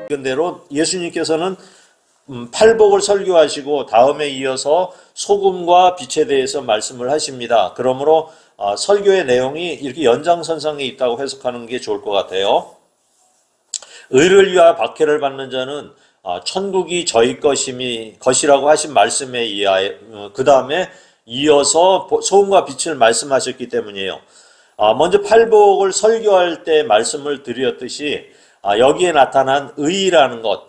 대로 예수님께서는 팔복을 설교하시고 다음에 이어서 소금과 빛에 대해서 말씀을 하십니다. 그러므로 설교의 내용이 이렇게 연장선상에 있다고 해석하는 게 좋을 것 같아요. 의를 위하여 박해를 받는 자는 천국이 저희 것이라고 하신 말씀에 의하여 그 다음에 이어서 소금과 빛을 말씀하셨기 때문이에요. 먼저 팔복을 설교할 때 말씀을 드렸듯이 여기에 나타난 의라는 것,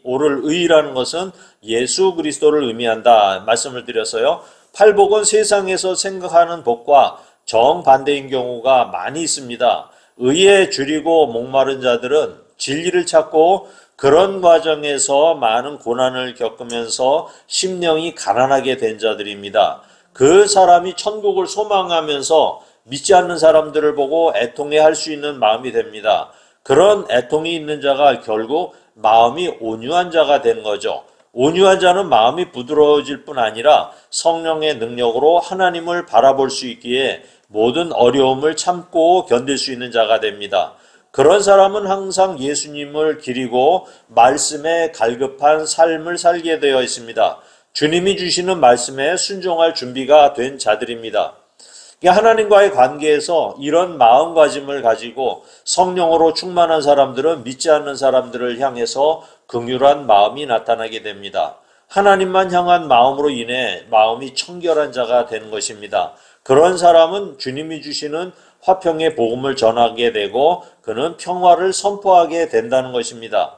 오를 의라는 것은 예수 그리스도를 의미한다 말씀을 드렸어요. 팔복은 세상에서 생각하는 복과 정반대인 경우가 많이 있습니다. 의에 줄이고 목마른 자들은 진리를 찾고 그런 과정에서 많은 고난을 겪으면서 심령이 가난하게 된 자들입니다. 그 사람이 천국을 소망하면서 믿지 않는 사람들을 보고 애통해할 수 있는 마음이 됩니다. 그런 애통이 있는 자가 결국 마음이 온유한 자가 된 거죠. 온유한 자는 마음이 부드러워질 뿐 아니라 성령의 능력으로 하나님을 바라볼 수 있기에 모든 어려움을 참고 견딜 수 있는 자가 됩니다. 그런 사람은 항상 예수님을 기리고 말씀에 갈급한 삶을 살게 되어 있습니다. 주님이 주시는 말씀에 순종할 준비가 된 자들입니다. 하나님과의 관계에서 이런 마음가짐을 가지고 성령으로 충만한 사람들은 믿지 않는 사람들을 향해서 긍휼한 마음이 나타나게 됩니다. 하나님만 향한 마음으로 인해 마음이 청결한 자가 되는 것입니다. 그런 사람은 주님이 주시는 화평의 복음을 전하게 되고 그는 평화를 선포하게 된다는 것입니다.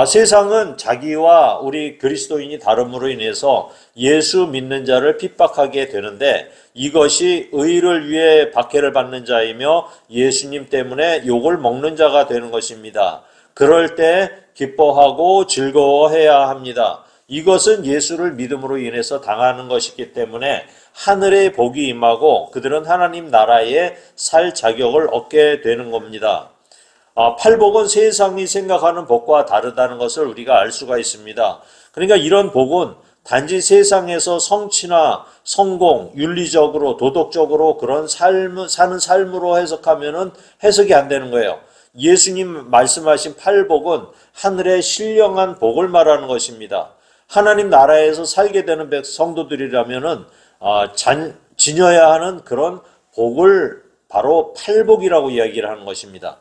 세상은 자기와 우리 그리스도인이 다름으로 인해서 예수 믿는 자를 핍박하게 되는데 이것이 의를 위해 박해를 받는 자이며 예수님 때문에 욕을 먹는 자가 되는 것입니다. 그럴 때 기뻐하고 즐거워해야 합니다. 이것은 예수를 믿음으로 인해서 당하는 것이기 때문에 하늘의 복이 임하고 그들은 하나님 나라에 살 자격을 얻게 되는 겁니다. 팔복은 세상이 생각하는 복과 다르다는 것을 우리가 알 수가 있습니다. 그러니까 이런 복은 단지 세상에서 성취나 성공, 윤리적으로, 도덕적으로 그런 사는 삶으로 해석하면은 해석이 안 되는 거예요. 예수님 말씀하신 팔복은 하늘의 신령한 복을 말하는 것입니다. 하나님 나라에서 살게 되는 성도들이라면은 지녀야 하는 그런 복을 바로 팔복이라고 이야기를 하는 것입니다.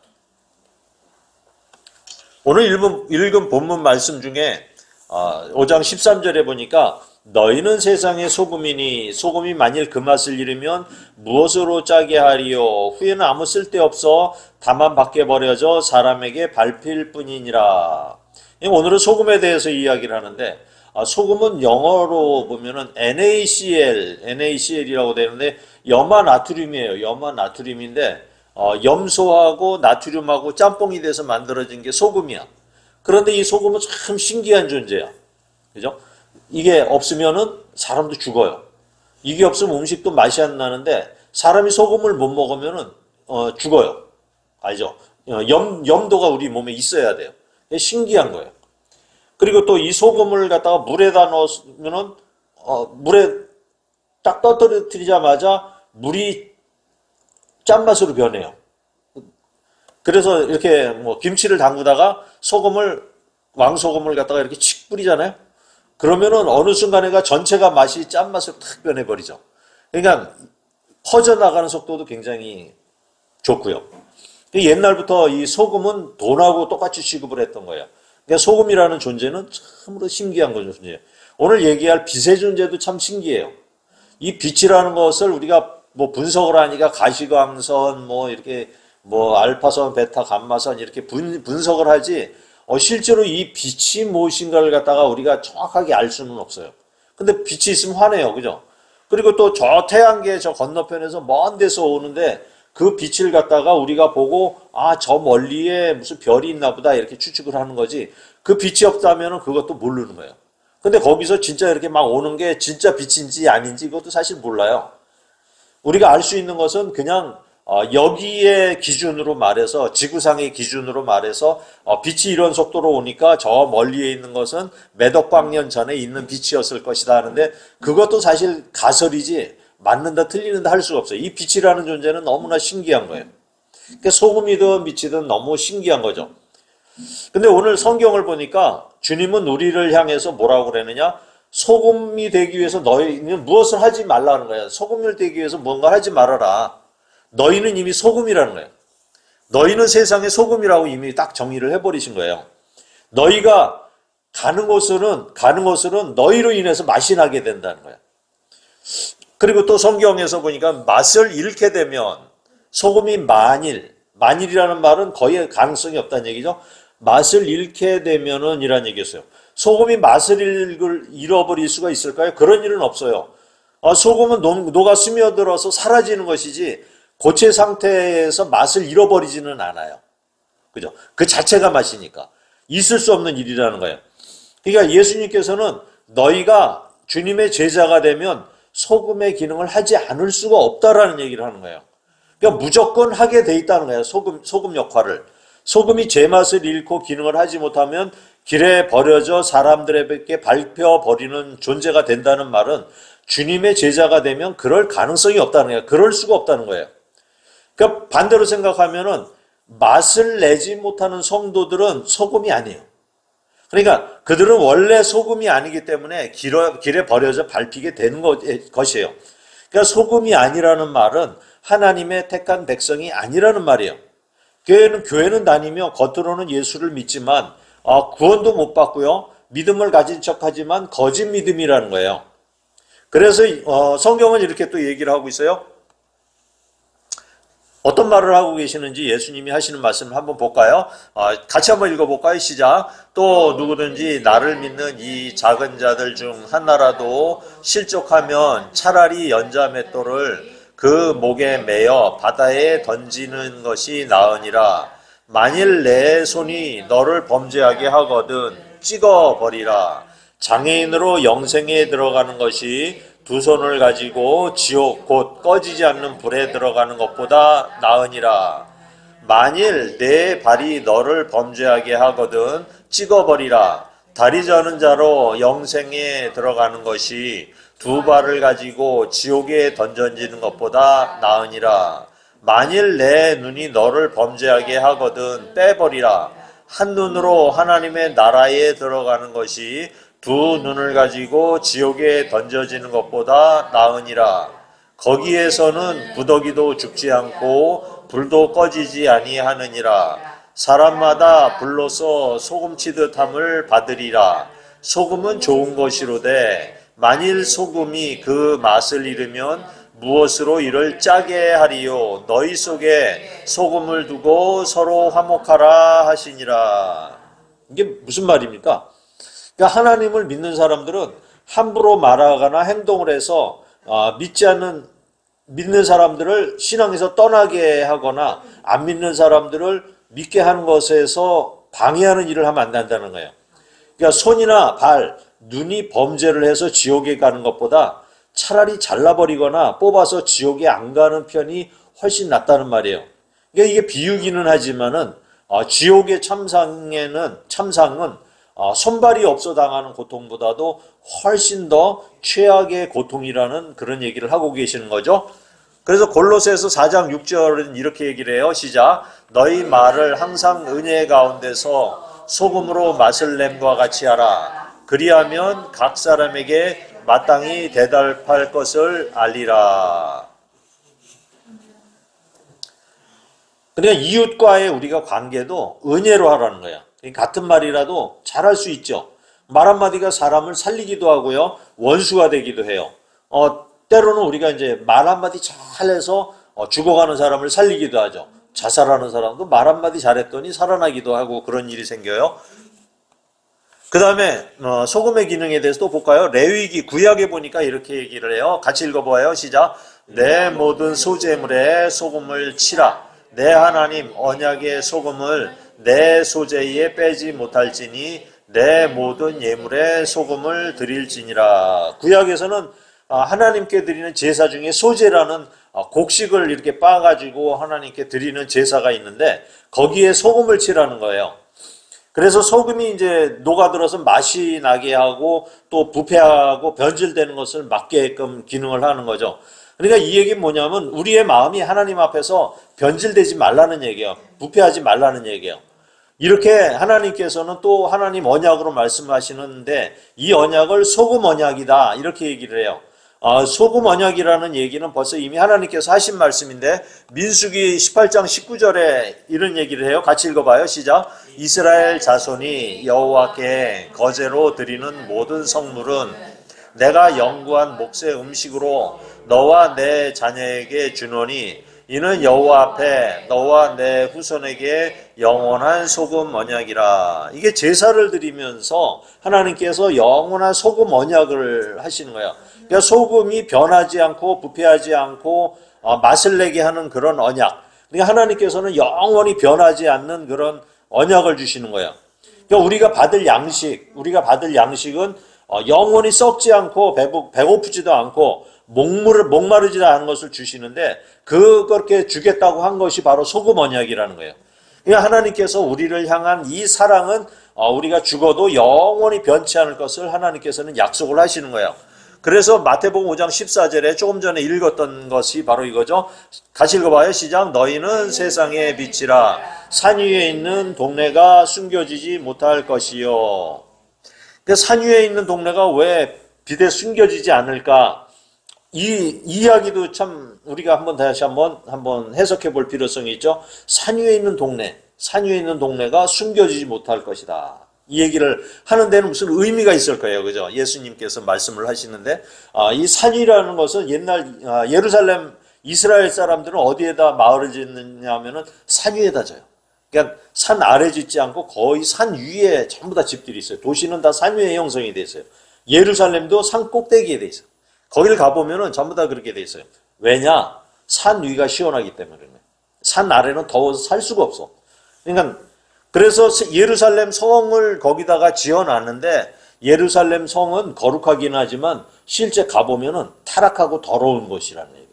오늘 읽은 본문 말씀 중에 5장 13절에 보니까 너희는 세상의 소금이니 소금이 만일 그 맛을 잃으면 무엇으로 짜게 하리요 후에는 아무 쓸데없어 다만 밖에 버려져 사람에게 밟힐 뿐이니라. 오늘은 소금에 대해서 이야기를 하는데 소금은 영어로 보면은 NaCl이라고 되는데 염화나트륨이에요. 염화나트륨인데 염소하고 나트륨하고 짬뽕이 돼서 만들어진 게 소금이야. 그런데 이 소금은 참 신기한 존재야. 그죠? 이게 없으면은 사람도 죽어요. 이게 없으면 음식도 맛이 안 나는데 사람이 소금을 못 먹으면은 죽어요. 알죠? 염도가 우리 몸에 있어야 돼요. 신기한 거예요. 그리고 또 이 소금을 갖다가 물에다 넣으면은 물에 딱 떨어뜨리자마자 물이 짠맛으로 변해요. 그래서 이렇게 김치를 담그다가 왕소금을 갖다가 이렇게 칙 뿌리잖아요. 그러면은 어느 순간에가 전체가 맛이 짠맛으로 탁 변해버리죠. 그러니까 퍼져나가는 속도도 굉장히 좋고요. 옛날부터 이 소금은 돈하고 똑같이 취급을 했던 거예요. 그러니까 소금이라는 존재는 참으로 신기한 존재예요. 오늘 얘기할 빛의 존재도 참 신기해요. 이 빛이라는 것을 우리가 분석을 하니까 가시광선, 이렇게, 알파선, 베타, 감마선, 이렇게 분석을 하지, 실제로 이 빛이 무엇인가를 갖다가 우리가 정확하게 알 수는 없어요. 근데 빛이 있으면 화내요. 그죠? 그리고 또 저 태양계 저 건너편에서 먼 데서 오는데 그 빛을 갖다가 우리가 보고, 저 멀리에 무슨 별이 있나 보다, 이렇게 추측을 하는 거지, 그 빛이 없다면 그것도 모르는 거예요. 근데 거기서 진짜 이렇게 막 오는 게 진짜 빛인지 아닌지 그것도 사실 몰라요. 우리가 알 수 있는 것은 그냥 여기의 기준으로 말해서 지구상의 기준으로 말해서 빛이 이런 속도로 오니까 저 멀리에 있는 것은 몇억 광년 전에 있는 빛이었을 것이다 하는데 그것도 사실 가설이지 맞는다 틀리는다 할 수가 없어요. 이 빛이라는 존재는 너무나 신기한 거예요. 그러니까 소금이든 빛이든 너무 신기한 거죠. 근데 오늘 성경을 보니까 주님은 우리를 향해서 뭐라고 그러느냐? 소금이 되기 위해서 너희는 무엇을 하지 말라는 거야. 소금을 되기 위해서 뭔가 하지 말아라. 너희는 이미 소금이라는 거예요. 너희는 세상의 소금이라고 이미 딱 정의를 해버리신 거예요. 너희가 가는 곳으로는 너희로 인해서 맛이 나게 된다는 거예요. 그리고 또 성경에서 보니까 맛을 잃게 되면 소금이 만일이라는 말은 거의 가능성이 없다는 얘기죠. 맛을 잃게 되면은 이란 얘기였어요. 소금이 맛을 잃어버릴 수가 있을까요? 그런 일은 없어요. 소금은 녹아 스며들어서 사라지는 것이지 고체 상태에서 맛을 잃어버리지는 않아요. 그죠? 그 자체가 맛이니까. 있을 수 없는 일이라는 거예요. 그러니까 예수님께서는 너희가 주님의 제자가 되면 소금의 기능을 하지 않을 수가 없다라는 얘기를 하는 거예요. 그러니까 무조건 하게 돼 있다는 거예요. 소금 역할을. 소금이 제맛을 잃고 기능을 하지 못하면 길에 버려져 사람들에게 밟혀버리는 존재가 된다는 말은 주님의 제자가 되면 그럴 가능성이 없다는 거예요. 그럴 수가 없다는 거예요. 그러니까 반대로 생각하면은 맛을 내지 못하는 성도들은 소금이 아니에요. 그러니까 그들은 원래 소금이 아니기 때문에 길에 버려져 밟히게 되는 것이에요. 그러니까 소금이 아니라는 말은 하나님의 택한 백성이 아니라는 말이에요. 교회는 다니며 겉으로는 예수를 믿지만 구원도 못 받고요. 믿음을 가진 척하지만 거짓 믿음이라는 거예요. 그래서 성경은 이렇게 또 얘기를 하고 있어요. 어떤 말을 하고 계시는지 예수님이 하시는 말씀을 한번 볼까요? 같이 한번 읽어볼까요? 시작. 또 누구든지 나를 믿는 이 작은 자들 중 하나라도 실족하면 차라리 연자 맷돌을 그 목에 매어 바다에 던지는 것이 나으니라. 만일 내 손이 너를 범죄하게 하거든 찍어버리라. 장애인으로 영생에 들어가는 것이 두 손을 가지고 지옥 곧 꺼지지 않는 불에 들어가는 것보다 나으니라. 만일 내 발이 너를 범죄하게 하거든 찍어버리라. 다리 저는 자로 영생에 들어가는 것이 두 발을 가지고 지옥에 던져지는 것보다 나으니라. 만일 내 눈이 너를 범죄하게 하거든 빼버리라. 한 눈으로 하나님의 나라에 들어가는 것이 두 눈을 가지고 지옥에 던져지는 것보다 나으니라. 거기에서는 구더기도 죽지 않고 불도 꺼지지 아니하느니라. 사람마다 불로서 소금치듯함을 받으리라. 소금은 좋은 것이로되 만일 소금이 그 맛을 잃으면 무엇으로 이를 짜게 하리요. 너희 속에 소금을 두고 서로 화목하라 하시니라. 이게 무슨 말입니까? 그러니까 하나님을 믿는 사람들은 함부로 말하거나 행동을 해서 믿는 사람들을 신앙에서 떠나게 하거나 안 믿는 사람들을 믿게 하는 것에서 방해하는 일을 하면 안 된다는 거예요. 그러니까 손이나 발, 눈이 범죄를 해서 지옥에 가는 것보다 차라리 잘라버리거나 뽑아서 지옥에 안 가는 편이 훨씬 낫다는 말이에요. 그러니까 이게 비유기는 하지만은 지옥의 참상은 손발이 없어 당하는 고통보다도 훨씬 더 최악의 고통이라는 그런 얘기를 하고 계시는 거죠. 그래서 골로새서 4장 6절은 이렇게 얘기를 해요. 시작. 너희 말을 항상 은혜 가운데서 소금으로 맛을 냄과 같이 하라. 그리하면 각 사람에게 마땅히 대답할 것을 알리라. 그러니까 이웃과의 우리가 관계도 은혜로 하라는 거야. 같은 말이라도 잘할 수 있죠. 말 한마디가 사람을 살리기도 하고요. 원수가 되기도 해요. 때로는 우리가 이제 말 한마디 잘해서 죽어가는 사람을 살리기도 하죠. 자살하는 사람도 말 한마디 잘했더니 살아나기도 하고 그런 일이 생겨요. 그 다음에 소금의 기능에 대해서 또 볼까요? 레위기 구약에 보니까 이렇게 얘기를 해요. 같이 읽어봐요. 시작. 내 모든 소재물에 소금을 치라. 내 하나님 언약의 소금을 내 소재에 빼지 못할지니 내 모든 예물에 소금을 드릴지니라. 구약에서는 하나님께 드리는 제사 중에 소재라는 곡식을 이렇게 빻아가지고 하나님께 드리는 제사가 있는데 거기에 소금을 치라는 거예요. 그래서 소금이 이제 녹아들어서 맛이 나게 하고 또 부패하고 변질되는 것을 막게끔 기능을 하는 거죠. 그러니까 이 얘기는 뭐냐면 우리의 마음이 하나님 앞에서 변질되지 말라는 얘기예요. 부패하지 말라는 얘기예요. 이렇게 하나님께서는 또 하나님 언약으로 말씀하시는데 이 언약을 소금 언약이다 이렇게 얘기를 해요. 소금 언약이라는 얘기는 벌써 이미 하나님께서 하신 말씀인데 민수기 18장 19절에 이런 얘기를 해요. 같이 읽어봐요. 시작. 이스라엘 자손이 여호와께 거제로 드리는 모든 성물은 내가 영구한 몫의 음식으로 너와 내 자녀에게 주노니 이는 여호와 앞에 너와 내 후손에게 영원한 소금 언약이라. 이게 제사를 드리면서 하나님께서 영원한 소금 언약을 하시는 거예요. 그러니까 소금이 변하지 않고 부패하지 않고 맛을 내게 하는 그런 언약. 그러니까 하나님께서는 영원히 변하지 않는 그런 언약을 주시는 거예요. 그러니까 우리가 받을 양식은 영원히 썩지 않고 배고프지도 않고 목마르지도 않은 것을 주시는데 그렇게 주겠다고 한 것이 바로 소금 언약이라는 거예요. 그러니까 하나님께서 우리를 향한 이 사랑은 우리가 죽어도 영원히 변치 않을 것을 하나님께서는 약속을 하시는 거예요. 그래서 마태복음 5장 14절에 조금 전에 읽었던 것이 바로 이거죠. 같이 읽어봐요. 시작. 너희는 세상의 빛이라. 산 위에 있는 동네가 숨겨지지 못할 것이요. 산 위에 있는 동네가 왜 빛에 숨겨지지 않을까? 이 이야기도 참 우리가 다시 한번 해석해 볼 필요성이 있죠. 산 위에 있는 동네가 숨겨지지 못할 것이다. 이 얘기를 하는 데는 무슨 의미가 있을 거예요. 그죠? 예수님께서 말씀을 하시는데, 이 산이라는 것은 옛날, 예루살렘, 이스라엘 사람들은 어디에다 마을을 짓느냐 하면은 산 위에다 져요. 그러니까 산 아래 짓지 않고 거의 산 위에 전부 다 집들이 있어요. 도시는 다 산 위에 형성이 돼 있어요. 예루살렘도 산 꼭대기에 돼 있어요. 거기를 가보면은 전부 다 그렇게 돼 있어요. 왜냐? 산 위가 시원하기 때문에. 산 아래는 더워서 살 수가 없어. 그러니까 그래서 예루살렘 성을 거기다가 지어놨는데 예루살렘 성은 거룩하긴 하지만 실제 가보면은 타락하고 더러운 곳이라는 얘기예요.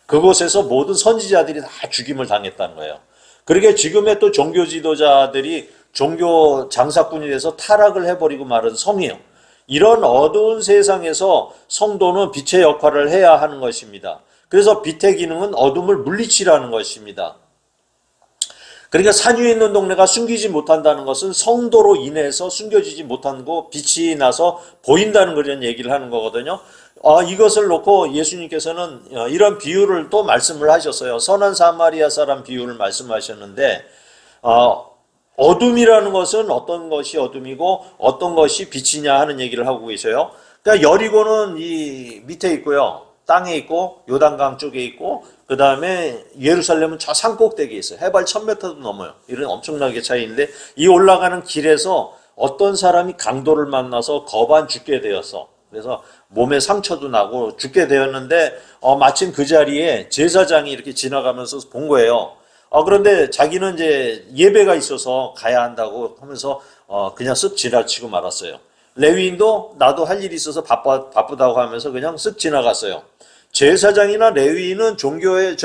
그곳에서 모든 선지자들이 다 죽임을 당했다는 거예요. 그러게 지금의 또 종교 지도자들이 종교 장사꾼이 돼서 타락을 해버리고 말은 성이에요. 이런 어두운 세상에서 성도는 빛의 역할을 해야 하는 것입니다. 그래서 빛의 기능은 어둠을 물리치라는 것입니다. 그러니까 산 위에 있는 동네가 숨기지 못한다는 것은 성도로 인해서 숨겨지지 못하고 빛이 나서 보인다는 그런 얘기를 하는 거거든요. 이것을 놓고 예수님께서는 이런 비유를 또 말씀을 하셨어요. 선한 사마리아 사람 비유를 말씀하셨는데 어둠이라는 것은 어떤 것이 어둠이고 어떤 것이 빛이냐 하는 얘기를 하고 계셔요. 그러니까 여리고는 이 밑에 있고요. 땅에 있고 요단강 쪽에 있고 그 다음에 예루살렘은 저 산 꼭대기에 있어요. 해발 1000m도 넘어요. 이런 엄청나게 차이인데 이 올라가는 길에서 어떤 사람이 강도를 만나서 거반 죽게 되었어. 그래서 몸에 상처도 나고 죽게 되었는데 마침 그 자리에 제사장이 이렇게 지나가면서 본 거예요. 그런데 자기는 이제 예배가 있어서 가야 한다고 하면서 그냥 쓱 지나치고 말았어요. 레위인도 나도 할 일이 있어서 바쁘다고 하면서 그냥 쓱 지나갔어요. 제사장이나 레위인은 종교의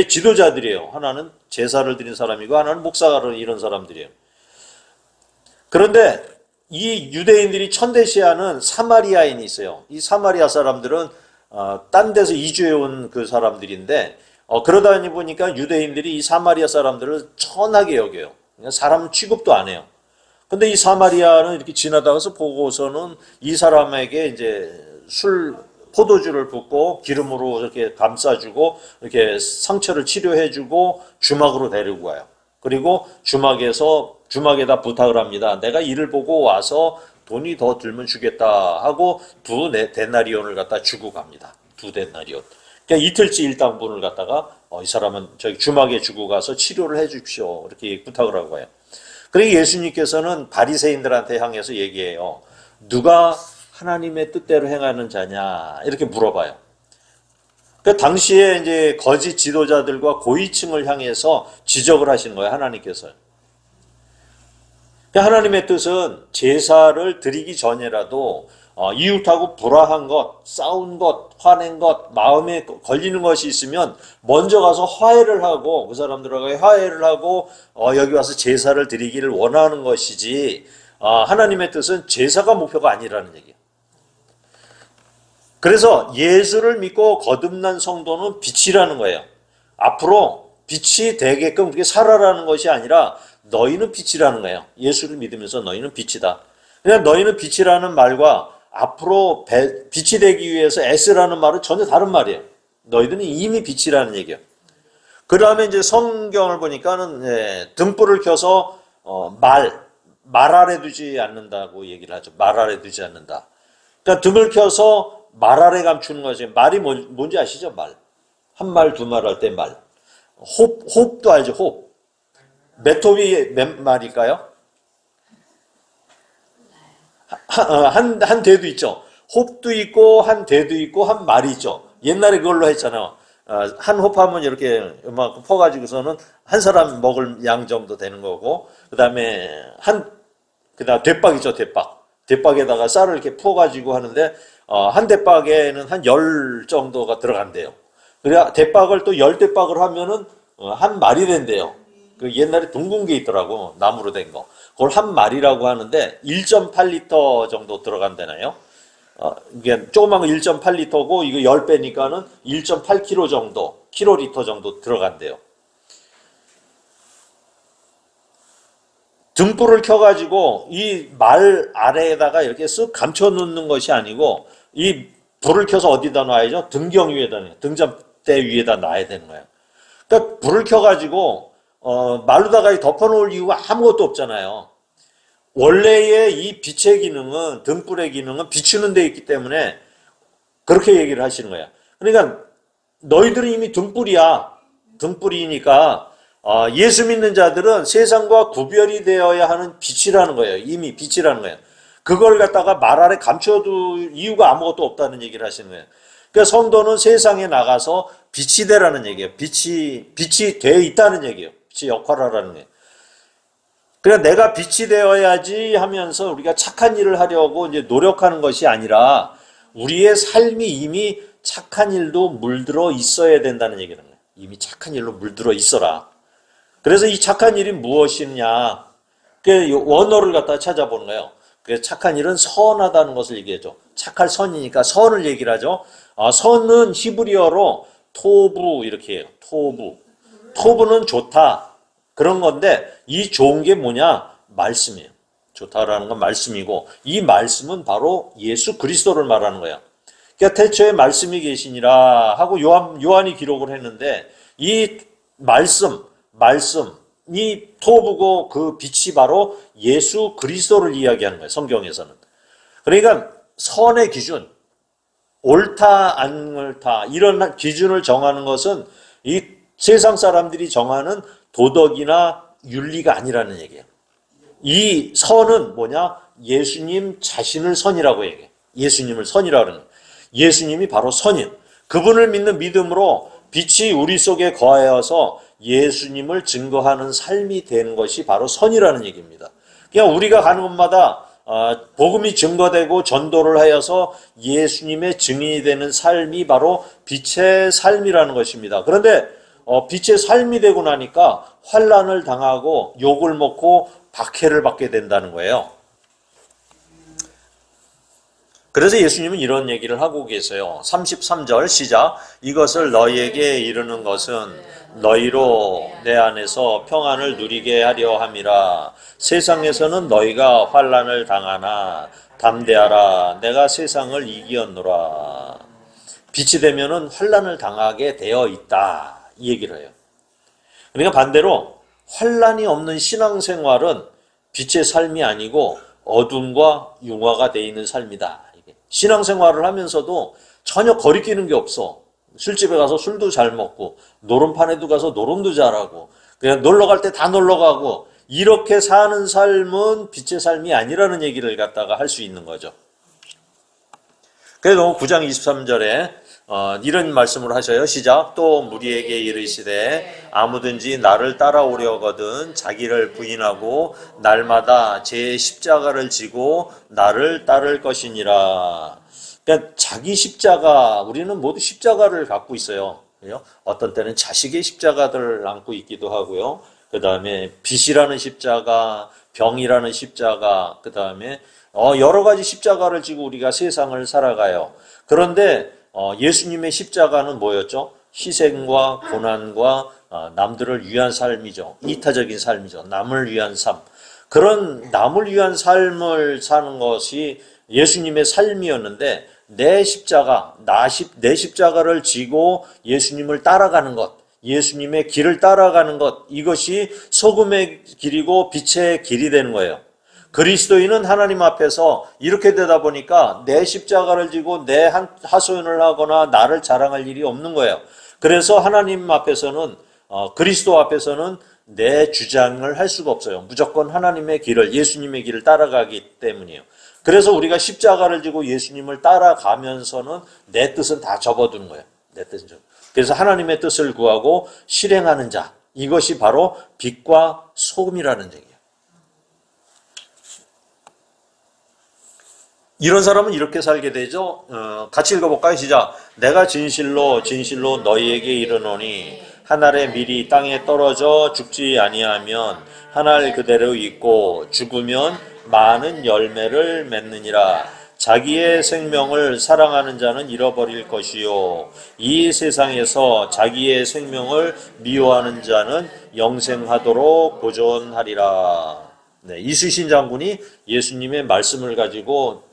지도자들이에요. 하나는 제사를 드린 사람이고 하나는 목사를 이런 사람들이에요. 그런데 이 유대인들이 천대시하는 사마리아인이 있어요. 이 사마리아 사람들은 딴 데서 이주해 온 그 사람들인데 그러다 보니까 유대인들이 이 사마리아 사람들을 천하게 여겨요. 사람 취급도 안 해요. 근데 이 사마리아는 이렇게 지나다가서 보고서는 이 사람에게 이제 포도주를 붓고 기름으로 이렇게 감싸주고 이렇게 상처를 치료해주고 주막으로 데리고 가요. 그리고 주막에다 부탁을 합니다. 내가 이를 보고 와서 돈이 더 들면 주겠다 하고 2데나리온을 갖다 주고 갑니다. 2데나리온. 그러니까 이틀치 일당분을 갖다가 이 사람은 저기 주막에 주고 가서 치료를 해 주십시오. 이렇게 부탁을 하고 가요. 그리고 예수님께서는 바리새인들한테 향해서 얘기해요. 누가 하나님의 뜻대로 행하는 자냐 이렇게 물어봐요. 그 당시에 이제 거짓 지도자들과 고위층을 향해서 지적을 하시는 거예요. 하나님께서. 하나님의 뜻은 제사를 드리기 전에라도 이웃하고 불화한 것, 싸운 것, 화낸 것, 마음에 걸리는 것이 있으면 먼저 가서 화해를 하고 그 사람들하고 화해를 하고 여기 와서 제사를 드리기를 원하는 것이지 하나님의 뜻은 제사가 목표가 아니라는 얘기예요. 그래서 예수를 믿고 거듭난 성도는 빛이라는 거예요. 앞으로 빛이 되게끔 그렇게 살아라는 것이 아니라 너희는 빛이라는 거예요. 예수를 믿으면서 너희는 빛이다. 그냥 너희는 빛이라는 말과 앞으로 빛이 되기 위해서 애쓰라는 말은 전혀 다른 말이에요. 너희들은 이미 빛이라는 얘기예요. 그 다음에 이제 성경을 보니까는 등불을 켜서 말 아래 두지 않는다고 얘기를 하죠. 말 아래 두지 않는다. 그러니까 등을 켜서 말 아래 감추는 거죠. 말이 뭔지 아시죠? 말. 한 말, 두 말 할 때 말. 홉도 알죠? 홉. 몇 홉이 몇 말일까요? 한 대도 있죠. 홉도 있고 한 대도 있고 한 말이 있죠. 옛날에 그걸로 했잖아요. 한 홉하면 이렇게 이만큼 퍼가지고서는 한 사람 먹을 양 정도 되는 거고, 그다음에 그다음 대박이죠. 대박에다가 쌀을 이렇게 퍼가지고 하는데 한 대박에는 한 10 정도가 들어간대요. 그래야 대박을 또 10대박을 하면은 한 말이 된대요. 그 옛날에 둥근 게 있더라고. 나무로 된 거. 그걸 한 말이라고 하는데 1.8리터 정도 들어간다나요? 이게 조그만 거 1.8리터고 이거 10배니까는 1.8kg 정도, 킬로리터 정도 들어간대요. 등불을 켜가지고 이 말 아래에다가 이렇게 쓱 감춰 놓는 것이 아니고 이 불을 켜서 어디다 놔야죠? 등경 위에다, 등잔대 위에다 놔야 되는 거예요. 그러니까 불을 켜가지고 말로다가 덮어놓을 이유가 아무것도 없잖아요. 원래의 이 빛의 기능은, 등불의 기능은 비추는 데 있기 때문에 그렇게 얘기를 하시는 거예요. 그러니까 너희들은 이미 등불이야. 등불이니까 예수 믿는 자들은 세상과 구별이 되어야 하는 빛이라는 거예요. 이미 빛이라는 거예요. 그걸 갖다가 말 아래 감춰둘 이유가 아무것도 없다는 얘기를 하시는 거예요. 그러니까 성도는 세상에 나가서 빛이 되라는 얘기예요. 빛이 되어 있다는 얘기예요. 빛의 역할을 하라는 거예요. 그러니까 내가 빛이 되어야지 하면서 우리가 착한 일을 하려고 이제 노력하는 것이 아니라 우리의 삶이 이미 착한 일도 물들어 있어야 된다는 얘기는 거예요. 이미 착한 일로 물들어 있어라. 그래서 이 착한 일이 무엇이냐? 그 원어를 갖다 찾아보는 거예요. 그 착한 일은 선하다는 것을 얘기하죠. 착할 선이니까 선을 얘기를 하죠. 선은 히브리어로 토부 이렇게 해요. 토부. 토부는 좋다. 그런 건데 이 좋은 게 뭐냐? 말씀이에요. 좋다라는 건 말씀이고 이 말씀은 바로 예수 그리스도를 말하는 거예요. 그러니까 태초에 말씀이 계시니라 하고 요한이 기록을 했는데 이 말씀이 토부고 그 빛이 바로 예수 그리스도를 이야기하는 거예요. 성경에서는. 그러니까 선의 기준, 옳다 안 옳다 이런 기준을 정하는 것은 이 세상 사람들이 정하는 도덕이나 윤리가 아니라는 얘기예요. 이 선은 뭐냐? 예수님 자신을 선이라고 얘기해요. 예수님을 선이라고 하는 거예요. 예수님이 바로 선이에요. 그분을 믿는 믿음으로 빛이 우리 속에 거하여서 예수님을 증거하는 삶이 되는 것이 바로 선이라는 얘기입니다. 그냥 우리가 가는 곳마다 복음이 증거되고 전도를 하여서 예수님의 증인이 되는 삶이 바로 빛의 삶이라는 것입니다. 그런데 빛의 삶이 되고 나니까 환난을 당하고 욕을 먹고 박해를 받게 된다는 거예요. 그래서 예수님은 이런 얘기를 하고 계세요. 33절 시작. 이것을 너희에게 이르는 것은 너희로 내 안에서 평안을 누리게 하려 함이라. 세상에서는 너희가 환난을 당하나 담대하라. 내가 세상을 이기었노라. 빛이 되면은 환난을 당하게 되어 있다. 이 얘기를 해요. 그러니까 반대로 환난이 없는 신앙생활은 빛의 삶이 아니고 어둠과 융화가 되어 있는 삶이다. 신앙생활을 하면서도 전혀 거리끼는 게 없어. 술집에 가서 술도 잘 먹고 노름판에도 가서 노름도 잘하고 그냥 놀러 갈 때 다 놀러 가고 이렇게 사는 삶은 빛의 삶이 아니라는 얘기를 갖다가 할 수 있는 거죠. 그래도 9장 23절에 이런 말씀을 하셔요. 시작. 또 무리에게 이르시되 아무든지 나를 따라오려거든 자기를 부인하고 날마다 제 십자가를 지고 나를 따를 것이니라. 그러니까 자기 십자가, 우리는 모두 십자가를 갖고 있어요. 어떤 때는 자식의 십자가들을 안고 있기도 하고요. 그 다음에 빚이라는 십자가, 병이라는 십자가, 그 다음에 여러 가지 십자가를 지고 우리가 세상을 살아가요. 그런데 예수님의 십자가는 뭐였죠? 희생과 고난과 남들을 위한 삶이죠. 이타적인 삶이죠. 남을 위한 삶. 그런 남을 위한 삶을 사는 것이 예수님의 삶이었는데 내 십자가를 지고 예수님을 따라가는 것, 예수님의 길을 따라가는 것, 이것이 소금의 길이고 빛의 길이 되는 거예요. 그리스도인은 하나님 앞에서 이렇게 되다 보니까 내 십자가를 지고 내 하소연을 하거나 나를 자랑할 일이 없는 거예요. 그래서 하나님 앞에서는 그리스도 앞에서는 내 주장을 할 수가 없어요. 무조건 하나님의 길을, 예수님의 길을 따라가기 때문이에요. 그래서 우리가 십자가를 지고 예수님을 따라가면서는 내 뜻은 다 접어두는 거예요. 내 뜻은 접어두는 거예요. 그래서 하나님의 뜻을 구하고 실행하는 자, 이것이 바로 빛과 소금이라는 얘기예요. 이런 사람은 이렇게 살게 되죠. 같이 읽어볼까요? 시작. 내가 진실로 너희에게 이르노니 한 알의 밀이 땅에 떨어져 죽지 아니하면 한 알 그대로 있고 죽으면 많은 열매를 맺느니라. 자기의 생명을 사랑하는 자는 잃어버릴 것이요 이 세상에서 자기의 생명을 미워하는 자는 영생하도록 보존하리라. 네, 이순신 장군이 예수님의 말씀을 가지고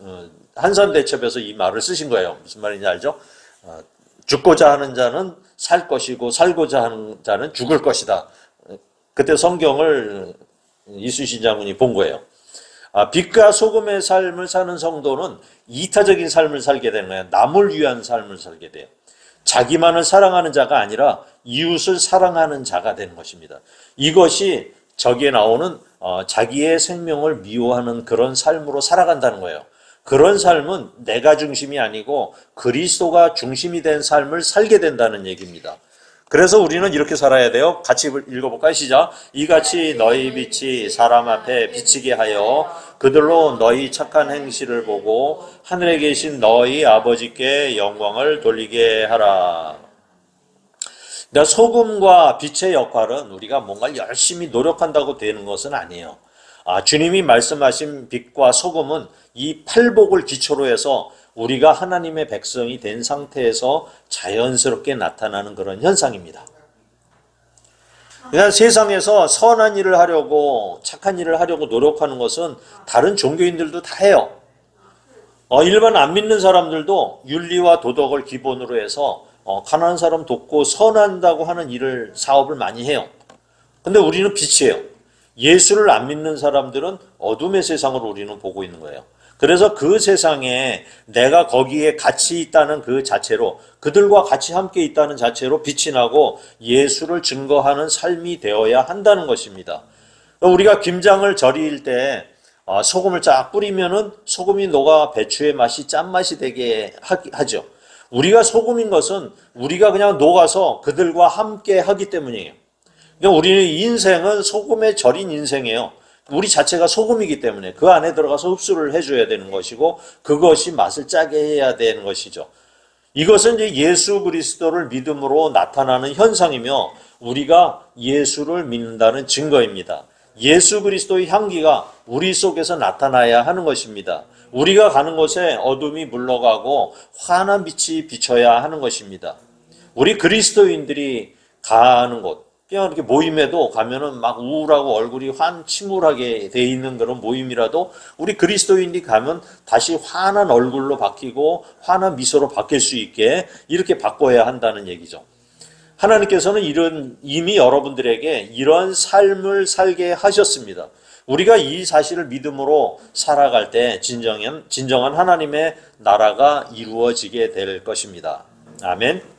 한산대첩에서 이 말을 쓰신 거예요. 무슨 말인지 알죠? 죽고자 하는 자는 살 것이고 살고자 하는 자는 죽을 것이다. 그때 성경을 이순신 장군이 본 거예요. 빛과 소금의 삶을 사는 성도는 이타적인 삶을 살게 되는 거예요. 남을 위한 삶을 살게 돼요. 자기만을 사랑하는 자가 아니라 이웃을 사랑하는 자가 되는 것입니다. 이것이 저기에 나오는 자기의 생명을 미워하는 그런 삶으로 살아간다는 거예요. 그런 삶은 내가 중심이 아니고 그리스도가 중심이 된 삶을 살게 된다는 얘기입니다. 그래서 우리는 이렇게 살아야 돼요. 같이 읽어볼까요? 시작. 이같이 너희 빛이 사람 앞에 비치게 하여 그들로 너희 착한 행실을 보고 하늘에 계신 너희 아버지께 영광을 돌리게 하라. 그러니까 소금과 빛의 역할은 우리가 뭔가 열심히 노력한다고 되는 것은 아니에요. 주님이 말씀하신 빛과 소금은 이 팔복을 기초로 해서 우리가 하나님의 백성이 된 상태에서 자연스럽게 나타나는 그런 현상입니다. 그냥 세상에서 선한 일을 하려고 착한 일을 하려고 노력하는 것은 다른 종교인들도 다 해요. 일반 안 믿는 사람들도 윤리와 도덕을 기본으로 해서 가난한 사람 돕고 선한다고 하는 일을 사업을 많이 해요. 근데 우리는 빛이에요. 예수를 안 믿는 사람들은 어둠의 세상을 우리는 보고 있는 거예요. 그래서 그 세상에 내가 거기에 같이 있다는 그 자체로 그들과 같이 함께 있다는 자체로 빛이 나고 예수를 증거하는 삶이 되어야 한다는 것입니다. 우리가 김장을 절일 때 소금을 쫙 뿌리면은 소금이 녹아 배추의 맛이 짠맛이 되게 하죠. 우리가 소금인 것은 우리가 그냥 녹아서 그들과 함께 하기 때문이에요. 그러니까 우리 인생은 소금에 절인 인생이에요. 우리 자체가 소금이기 때문에 그 안에 들어가서 흡수를 해줘야 되는 것이고 그것이 맛을 짜게 해야 되는 것이죠. 이것은 이제 예수 그리스도를 믿음으로 나타나는 현상이며 우리가 예수를 믿는다는 증거입니다. 예수 그리스도의 향기가 우리 속에서 나타나야 하는 것입니다. 우리가 가는 곳에 어둠이 물러가고 환한 빛이 비쳐야 하는 것입니다. 우리 그리스도인들이 가는 곳, 그냥 이렇게 모임에도 가면은 막 우울하고 얼굴이 침울하게 돼 있는 그런 모임이라도 우리 그리스도인이 가면 다시 환한 얼굴로 바뀌고 환한 미소로 바뀔 수 있게 이렇게 바꿔야 한다는 얘기죠. 하나님께서는 이미 여러분들에게 이런 삶을 살게 하셨습니다. 우리가 이 사실을 믿음으로 살아갈 때 진정한 하나님의 나라가 이루어지게 될 것입니다. 아멘.